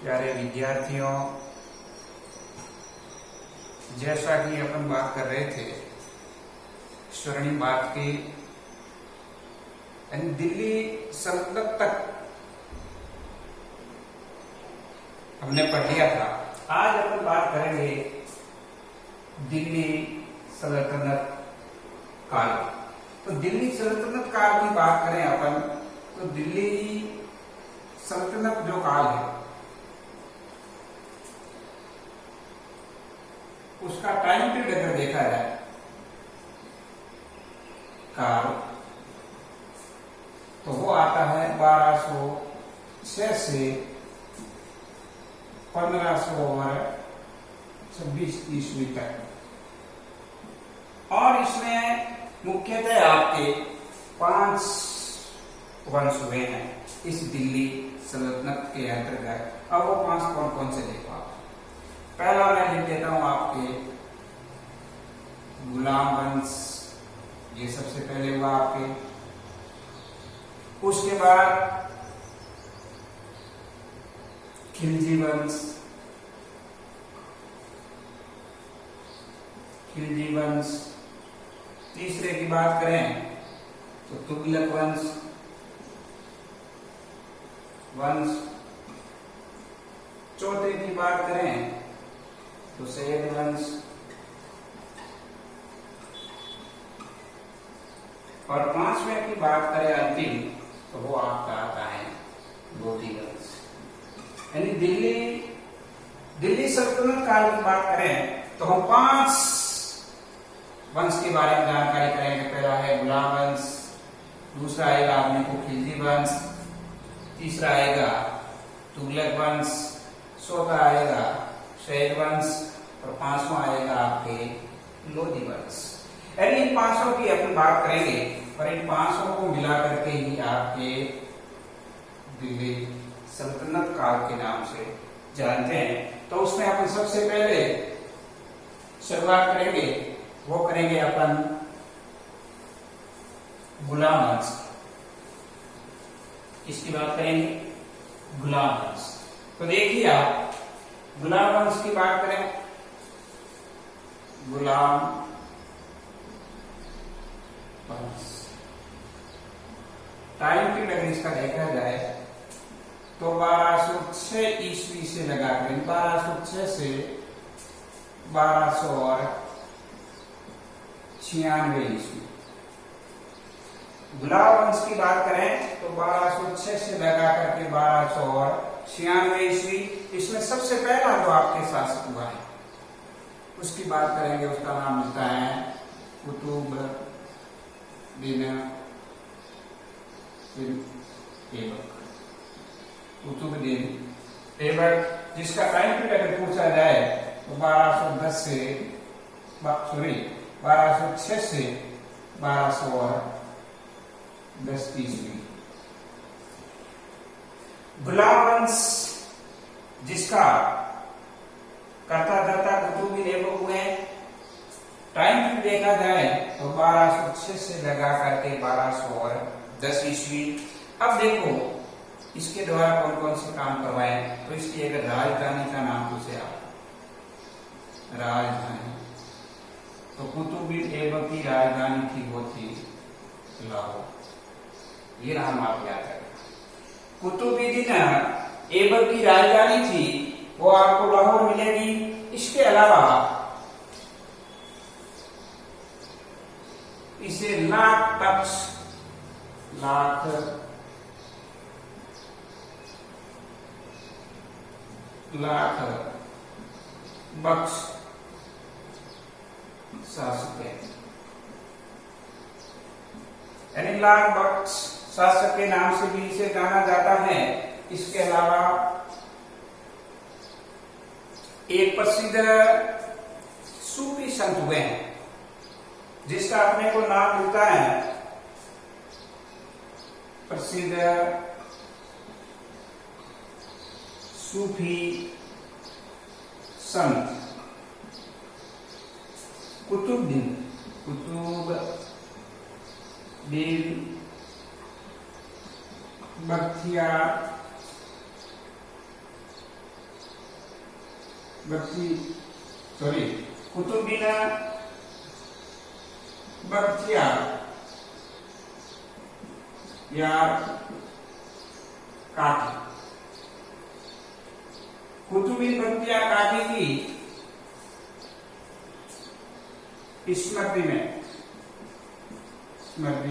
प्यारे विद्यार्थियों, जैसा कि अपन बात कर रहे थे स्वर्णिम बात की, दिल्ली सल्तनत तक हमने पढ़ लिया था। आज अपन बात करेंगे दिल्ली सल्तनत काल। तो दिल्ली सल्तनत काल की बात करें अपन, तो दिल्ली सल्तनत जो काल है उसका टाइम पीरियड अगर देखा जाए काल, तो वो आता है 1206 से 1526 ईस्वी तक। और इसमें मुख्यतः आपके 5 वंश हुए हैं इस दिल्ली सल्तनत के अंतर्गत। अब वो 5 कौन कौन से देखो आप। पहला मैं लिख देता हूं आपके गुलाम वंश, ये सबसे पहले हुआ आपके। उसके बाद खिलजी वंश, खिलजी वंश। तीसरे की बात करें तो तुगलक वंश। चौथे की बात करें तो सैयद वंश। और 5वें की बात करें अंतिम, तो वो आपका आता है लोधी वंश। यानी दिल्ली सल्तनत काल की बात करें तो हम 5 वंश के बारे में जानकारी करेंगे। पहला है गुलाम वंश, दूसरा आएगा अपने को खिलजी वंश, तीसरा आएगा तुगलक वंश, चौथा आएगा सैयद वंश और 5वां आएगा आपके लोधी वंश। यानी इन 500 की अपन बात करेंगे और इन 500 को मिला करके ही आपके दिल्ली सल्तनत काल के नाम से जानते हैं। तो उसमें अपन सबसे पहले शुरुआत करेंगे, वो करेंगे अपन गुलाम वंश। इसकी बात करेंगे गुलाम वंश। तो देखिए आप, गुलाम वंश की बात करें, गुलाम वंश टाइम पीरियड अगर इसका देखा जाए तो 1206 ईस्वी से लगाकर 1206 से 1296 ईस्वी। गुलाम वंश की बात करें तो 1206 से लगा करके 1296 ईस्वी। इसमें सबसे पहला जो आपके शासक हुआ है उसकी बात करेंगे, उसका नाम मिलता है कुतुबुद्दीन ऐबक, जिसका टाइम पीरियड अगर पूछा जाए तो 1206 से 1210 ईस्वी। गुलाम वंश जिसका कर्ता धर्ता कुतुबुद्दीन ऐबक हुए, टाइम पीरियड देखा जाए तो 1206 से लगा करके 1210 ईस्वी। अब देखो इसके द्वारा कौन कौन से काम करवाए। तो इसकी अगर राजधानी का नाम पूछे आप, राजधानी, तो कुतुबुद्दीन ऐबक की राजधानी थी, वो थी लाहौर। ये नाम आप याद रखें। कुतुबुद्दीन ऐबक की राजधानी थी, वो आपको लाहौर मिलेगी। इसके अलावा इसे लाख बख्श शासक है, यानी लाख बख्श शासक के नाम से भी इसे जाना जाता है। इसके अलावा एक प्रसिद्ध सूफी संत हुए हैं जिसका अपने को नाम मिलता है प्रसिद्ध सूफी संत कुतुबुद्दीन बख्तियार कुतुबुद्दीन बख्तियार काकी। कुतुबुद्दीन बख्तियार काकी की स्मृति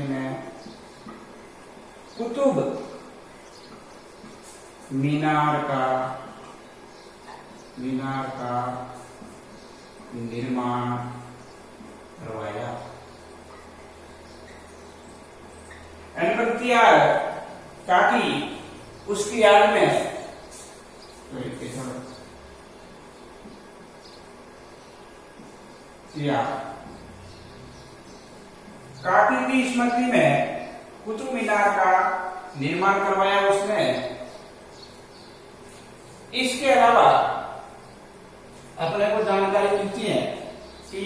में कुतुब मीनार का निर्माण करवाया। बख्तियार काकी उसकी याद में किया। काकी की स्मृति में कुतुब मीनार का निर्माण करवाया उसने। इसके अलावा अपने को जानकारी मिलती है कि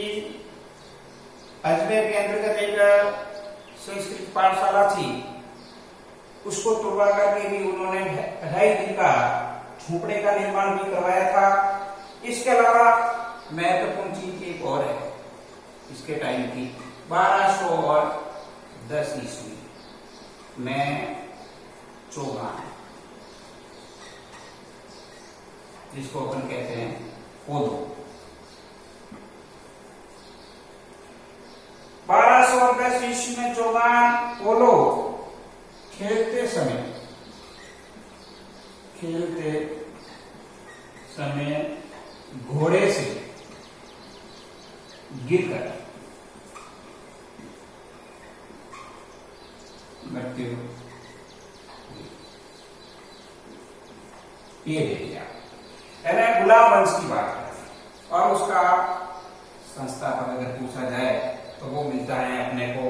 अजमेर के अंतर्गत एक संस्कृत पाठशाला थी, उसको तोड़वा करके भी उन्होंने 2.5 दिन का झोपड़े का निर्माण भी करवाया था। इसके अलावा महत्वपूर्ण चीज एक और है इसके टाइम की, 1210 ईस्वी में चौगान, जिसको अपन कहते हैं पोलो। 1210 ईस्वी में चौगान पोलो खेलते समय घोड़े से गिरकर मृत्यु ये दे दिया। गुलाम वंश की बात है और उसका संस्थापक अगर पूछा जाए तो वो मिलता है अपने को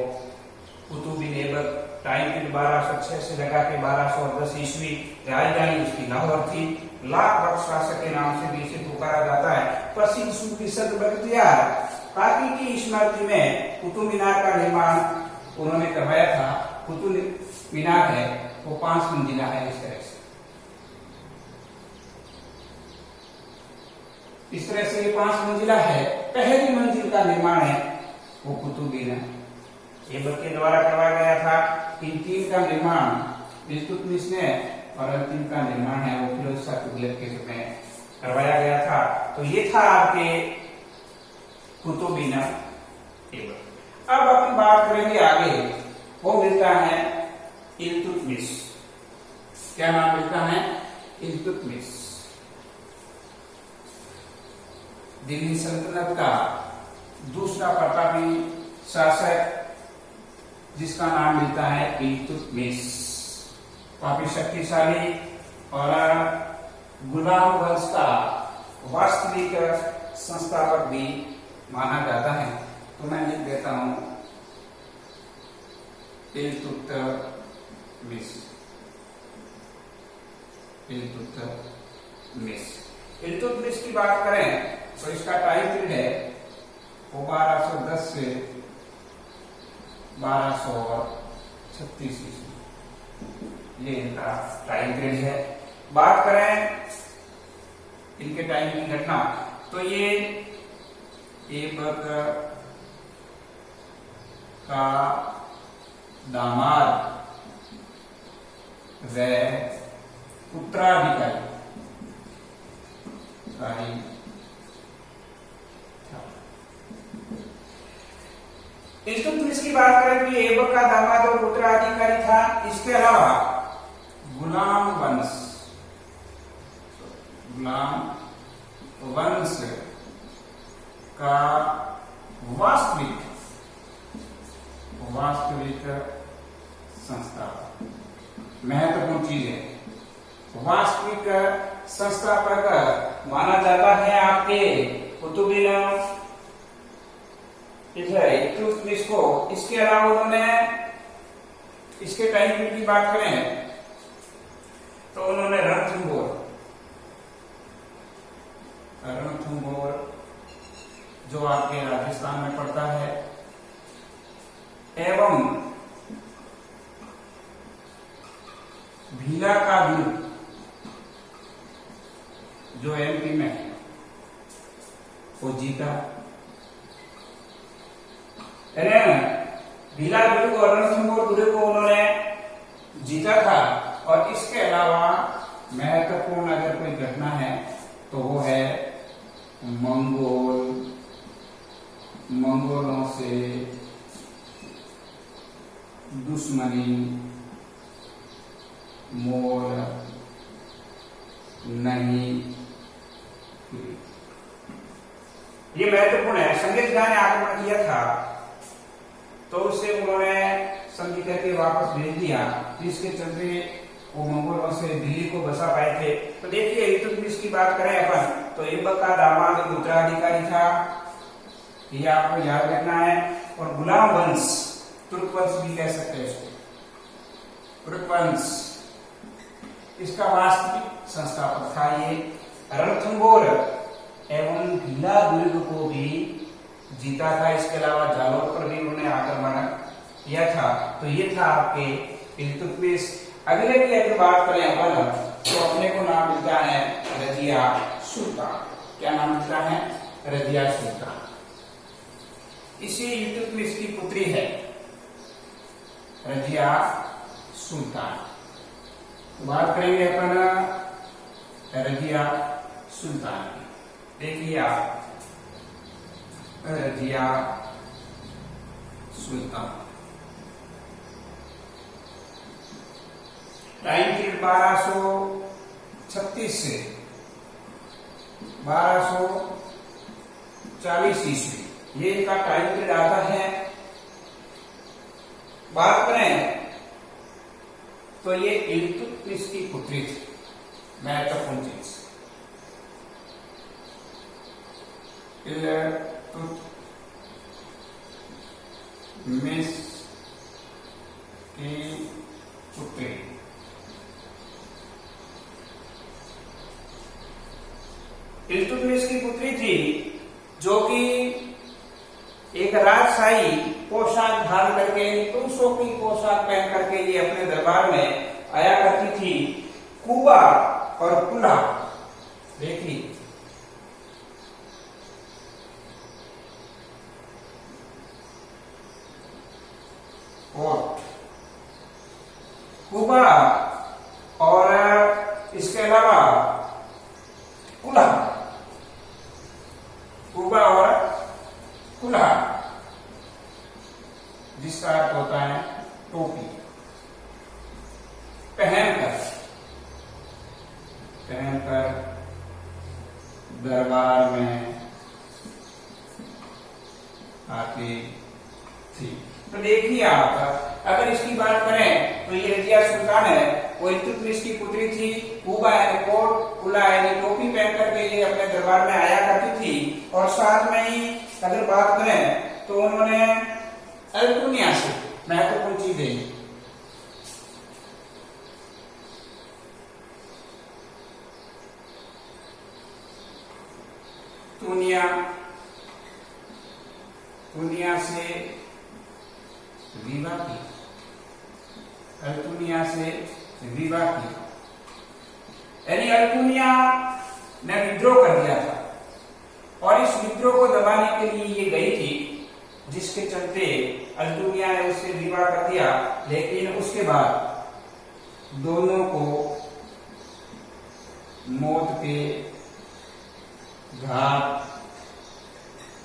कुतुबुद्दीन ऐबक। टाइम पीरियड 1206 से लगा के 1210 ईस्वी। राजधानी उसकी लाहौर थी। लाख बख्श शासक के नाम से भी इसे पुकारा जाता है। प्रसिद्ध सूफी संत बख्तियार काकी की स्मृति में कुतुब मीनार का निर्माण उन्होंने करवाया था। कुतुब मीनार है वो 5 मंजिला है। इस तरह से ये 5 मंजिला है। पहली मंजिल का निर्माण है वो कुतुबुद्दीन ऐबक के द्वारा करवाया गया था। इन 3 का निर्माण इल्तुतमिश ने और अंतिम का निर्माण है वो फिरोज शाह तुगलक के समय करवाया गया था। तो ये था आपके कुतुबुद्दीन ऐबक। अब अपन बात करेंगे आगे, वो मिलता है इल्तुतमिश। क्या नाम मिलता है? इल्तुतमिश। दिल्ली सल्तनत का दूसरा प्रतापी शासक जिसका नाम मिलता है इल्तुतमिश। काफी शक्तिशाली और गुलाम वंश का वास्तविक संस्थापक भी माना जाता है। तो मैं लिख देता हूं इल्तुतमिश। इल्तुतमिश की बात करें तो इसका टाइम पीरियड है वो 1210 से 1236 ईस्वी, ये इनका टाइम पीरियड है। बात करें इनके टाइम की घटना तो ये ऐबक का दामाद व उत्तराधिकारी इल्तुतमिश की बात करें तो ऐबक का दामाद और उत्तराधिकारी था। इसके अलावा गुलाम वंश का वास्तविक संस्थापक, महत्वपूर्ण चीज है, वास्तविक संस्थापक माना जाता है आपके कुतुबुद्दीन इल्तुतमिश को। इसके अलावा उन्होंने इसके टाइम पीरियड की बात करें तो उन्होंने रणथंभौर जो आपके राजस्थान में पड़ता है एवं भीला का दुर्ग जो एमपी में है वो जीता। भीला दुर्ग और रणथंभौर दुर्ग को उन्होंने जीता था। और इसके अलावा महत्वपूर्ण अगर कोई घटना है तो वो है मंगोलों से दुश्मनी मोल नहीं हुई। ये महत्वपूर्ण है। संघित खान ने आक्रमण किया था तो उसे उन्होंने संधि करके वापस भेज दिया, जिसके चलते वो मंगोलों से दिल्ली को बसा पाए थे। तो देखिए इल्तुतमिश की बात करें अपन तो ऐबक का दामाद उत्तराधिकारी था, ये आपको याद रखना है। और गुलाम वंश, तुर्क वंश भी कह सकते हैं इसको, तुर्क वंश, इसका वास्तविक संस्थापक था ये। रणथंभौर एवं भीला दुर्ग को भी जीता था। इसके अलावा जालोर पर भी उन्होंने आक्रमण किया था। तो ये था आपके इल्तुतमिश। अगले की अगर बात करें अपन तो अपने को नाम मिलता है रजिया सुल्तान। क्या नाम मिलता है? रजिया सुल्तान। इसी इल्तुतमिश की पुत्री है रजिया सुल्तान। बात करेंगे अपन रजिया सुल्तान की। देखिए आप रजिया सुल्तान टाइम पीरियड 1236 से 1240 ईस्वी, ये इनका टाइम पीरियड आता है। बात करें तो ये इल्तुतमिश की पुत्री थी। महत्वपूर्ण चीज इल्तुतमिश की पुत्री। इल्तुतमिश की पुत्री थी जो कि एक राजशाही पोशाक धारण करके, पुरुषों की पोशाक पहन करके ये अपने दरबार में आया करती थी। कुबा और कुल्हा, देखिए कुबा और इसके अलावा कुल्हा, कुबा और कुल्हा जिसका अर्थ होता है टोपी, पहनकर दरबार में आती थी। तो देखिए आप अगर इसकी बात करें तो ये रजिया सुल्तान है, वो इल्तुतमिश की पुत्री थी। कुबा यानी कोट, कुल्हा यानी टोपी पहन करके ये अपने दरबार में आया करती थी। और साथ में ही अगर बात करें तो उन्होंने अल्टुनिया से, महत्वपूर्ण चीज है तुनिया से विवाह की, अल्टुनिया से विवाह की, यानी अल्टुनिया ने विद्रोह कर दिया था और इस विद्रोह को दबाने के लिए ये गई थी, जिसके चलते अल्टुनिया ने उससे विवाह कर दिया। लेकिन उसके बाद दोनों को मौत के घाट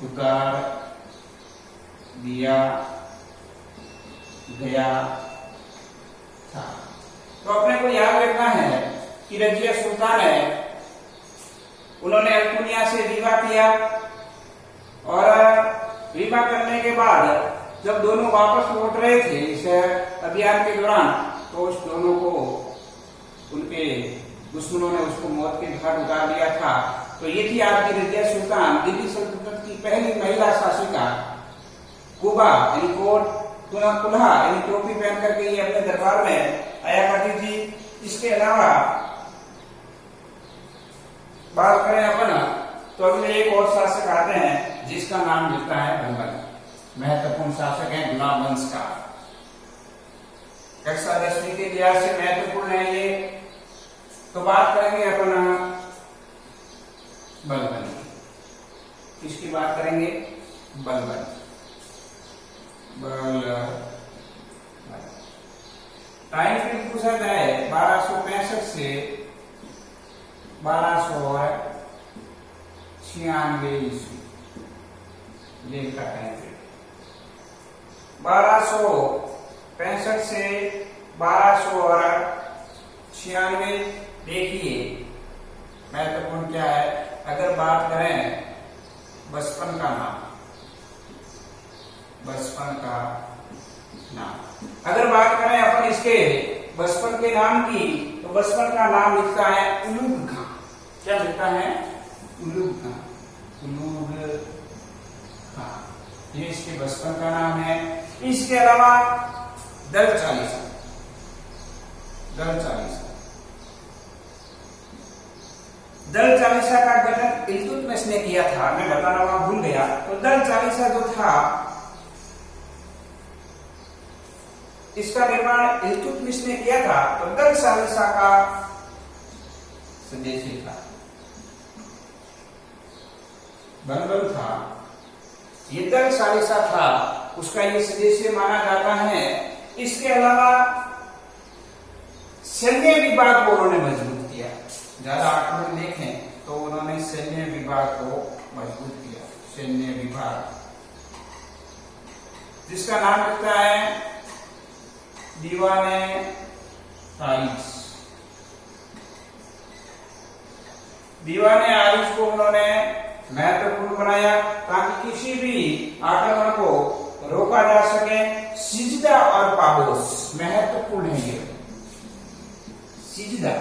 उतार दिया गया था। तो अपने को याद रखना है कि रजिया सुल्तान है, उन्होंने अल्टुनिया से विवाह किया और विवाह करने के बाद जब दोनों वापस लौट रहे थे इस अभियान के दौरान, तो उस दोनों को उनके दुश्मनों ने उसको मौत के घाट उतार दिया था। तो ये थी आपकी रजिया सुल्तान, दिल्ली सल्तनत की पहली महिला शासिका। कुबा यानी कोट, कुल्हा यानी टोपी पहन करके ये अपने दरबार में आया करती थी। इसके अलावा बात करें अपन तो अगले एक और शासक आते हैं जिसका नाम मिलता है बलबन। महत्वपूर्ण शासक है गुलाम वंश का। कक्षा 10वीं के लिहाज से महत्वपूर्ण है ये। तो बात करेंगे अपन बलबन की। बलबन, टाइम पीरियड पूछा जाए 1265 से 1296 ईस्वी, ये का टाइम पीरियड। 1265 से 1296 देखिए महत्वपूर्ण क्या है। अगर बात करें बचपन का नाम, अगर बात करें अपन इसके बचपन के नाम की, तो बचपन का नाम लिखता है उलूग खां। क्या लिखता है? उलूग खां, ये इसके बचपन का नाम है। इसके अलावा दल चालीसा का गठन इल्तुतमिश ने किया था, मैं बताना वहां भूल गया। तो दल चालीसा जो था, इसका निर्माण इल्तुतमिश ने किया था। तो दल चालीसा का सदस्य था, बलबन था, ये दल चालीसा था, उसका ये सदस्य माना जाता है। इसके अलावा सैन्य विभाग को उन्होंने मजबूत किया। ज्यादा आक्रमण देखें तो उन्होंने सैन्य विभाग को मजबूत किया। सैन्य विभाग जिसका नाम लिखता है दीवाने आरिज को उन्होंने महत्वपूर्ण बनाया, ताकि किसी भी आक्रमण को रोका जा सके। सिजदा और पाबोस महत्वपूर्ण है। ये सिजदा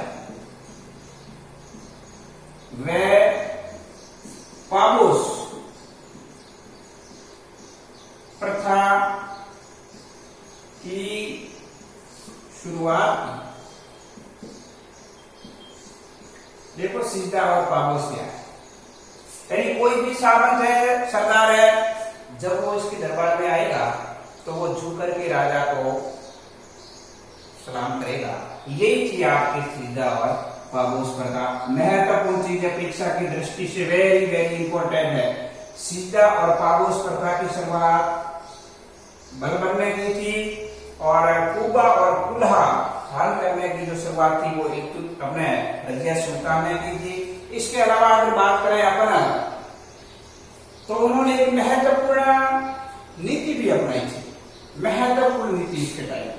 व पाबोस प्रथा की शुरुआत। देखो सिजदा और पाबोस क्या है। यानी कोई भी सामंत है, सरदार है, जब वो इसके दरबार में आएगा तो वो झुक करके राजा को सलाम करेगा। यही थी आपकी सिजदा और पाबोस प्रथा। महत्वपूर्ण चीज है, परीक्षा की दृष्टि से वेरी वेरी इंपॉर्टेंट है। सिजदा और पाबोस प्रथा की शुरुआत बलबन ने की थी, और कुबा और कुल्हा हल करने की जो शुरुआत थी वो अपने रजिया सुल्तान ने की थी। इसके अलावा अगर बात करें अपन, तो उन्होंने एक महत्वपूर्ण नीति भी अपनाई थी। महत्वपूर्ण नीति इसके टाइम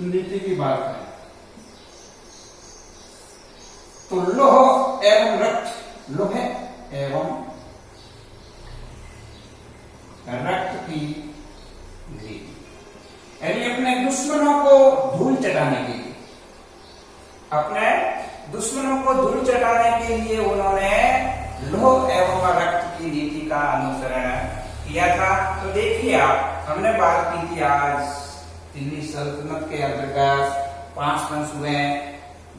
नीति की बात करें तो लोह एवं रक्त, लोहे एवं रक्त की नीति, यानी अपने दुश्मनों को धूल चटाने के लिए, के लिए उन्होंने लोह एवं रक्त की नीति का अनुसरण किया था। तो देखिए आप, हमने बात की थी आज दिल्ली सल्तनत के अंतर्गत 5 वंश हुए,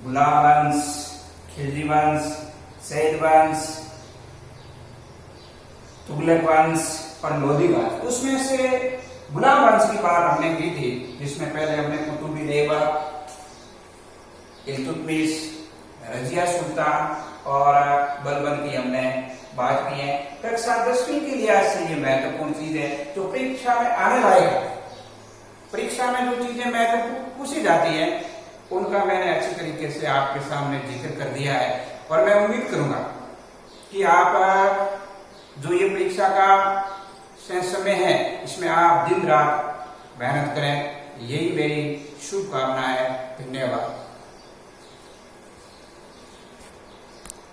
गुलाब वंश, खिलजी वंश, सैयद वंश, तुगलक वंश और लोधी वंश। उसमें से गुलाब वंश की बात हमने की थी, जिसमें पहले हमने कुतुब ऐबक, इल्तुतमिश, रजिया सुल्तान और बलबन की हमने बात की है। कक्षा 10वीं के लिहाज से ये महत्वपूर्ण चीज है जो परीक्षा में आने लायक है। परीक्षा में जो चीजें महत्वपूर्ण पूछी जाती है उनका मैंने अच्छी तरीके से आपके सामने जिक्र कर दिया है, और मैं उम्मीद करूंगा कि आप जो ये परीक्षा का समय है इसमें आप दिन रात मेहनत करें। यही मेरी शुभकामना है। धन्यवाद।